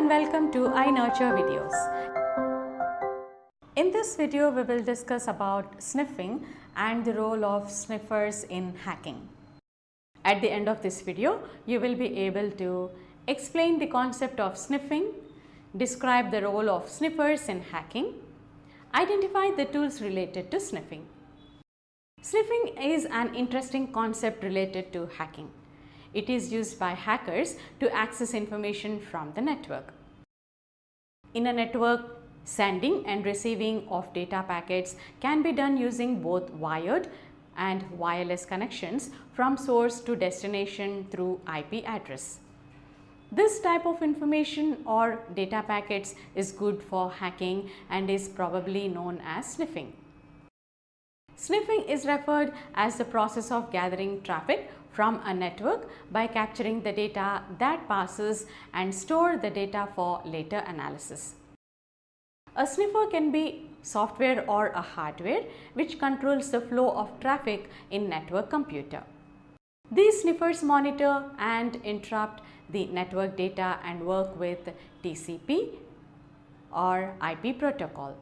and welcome to I Nurture videos. In this video, we will discuss about sniffing and the role of sniffers in hacking. At the end of this video, you will be able to explain the concept of sniffing, describe the role of sniffers in hacking, identify the tools related to sniffing. Sniffing is an interesting concept related to hacking. It is used by hackers to access information from the network. In a network, sending and receiving of data packets can be done using both wired and wireless connections from source to destination through IP address. This type of information or data packets is good for hacking and is probably known as sniffing. Sniffing is referred as the process of gathering traffic from a network by capturing the data that passes and store the data for later analysis. A sniffer can be software or a hardware which controls the flow of traffic in network computer. These sniffers monitor and interrupt the network data and work with TCP or IP protocol.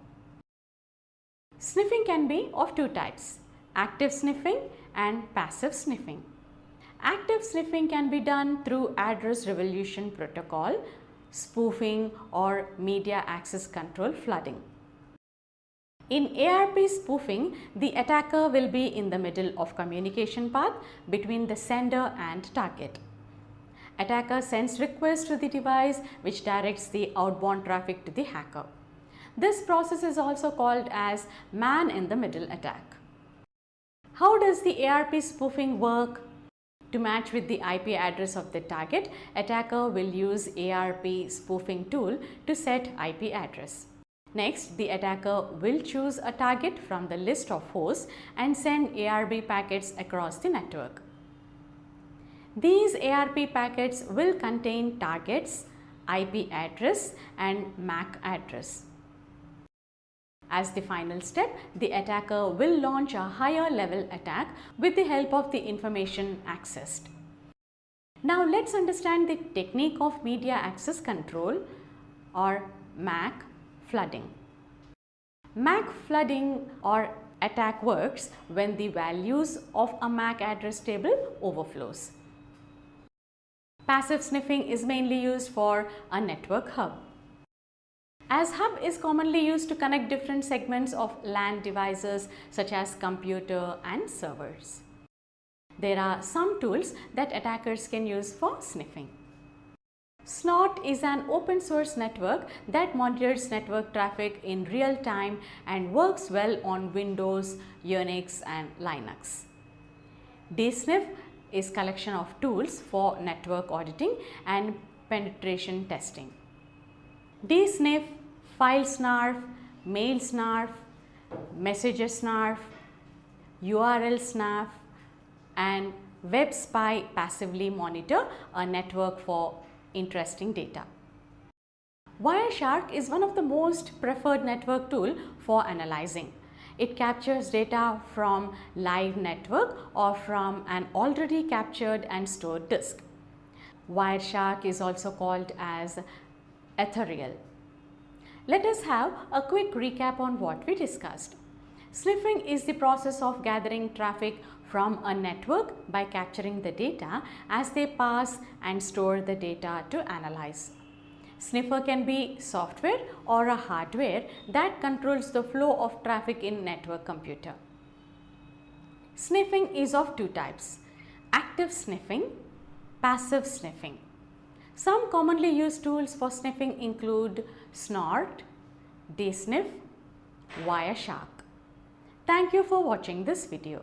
Sniffing can be of two types, active sniffing and passive sniffing. Active sniffing can be done through address resolution protocol, spoofing or media access control flooding. In ARP spoofing, the attacker will be in the middle of communication path between the sender and target. Attacker sends request to the device which directs the outbound traffic to the hacker. This process is also called as man-in-the-middle attack. How does the ARP spoofing work? To match with the IP address of the target, attacker will use ARP spoofing tool to set IP address. Next, the attacker will choose a target from the list of hosts and send ARP packets across the network. These ARP packets will contain targets, IP address and MAC address. As the final step, the attacker will launch a higher level attack with the help of the information accessed. Now let's understand the technique of media access control or MAC flooding. MAC flooding or attack works when the values of a MAC address table overflows. Passive sniffing is mainly used for a network hub. As hub is commonly used to connect different segments of LAN devices such as computer and servers. There are some tools that attackers can use for sniffing. Snort is an open source network that monitors network traffic in real time and works well on Windows, Unix and Linux. DSniff is a collection of tools for network auditing and penetration testing. DSniff, File Snarf, Mail Snarf, Messenger Snarf, URL Snarf and Web Spy passively monitor a network for interesting data. Wireshark is one of the most preferred network tool for analyzing. It captures data from live network or from an already captured and stored disk. Wireshark is also called as ethereal. Let us have a quick recap on what we discussed. Sniffing is the process of gathering traffic from a network by capturing the data as they pass and store the data to analyze. Sniffer can be software or a hardware that controls the flow of traffic in network computer. Sniffing is of two types, active sniffing, passive sniffing. Some commonly used tools for sniffing include Snort, DSniff, Wireshark. Thank you for watching this video.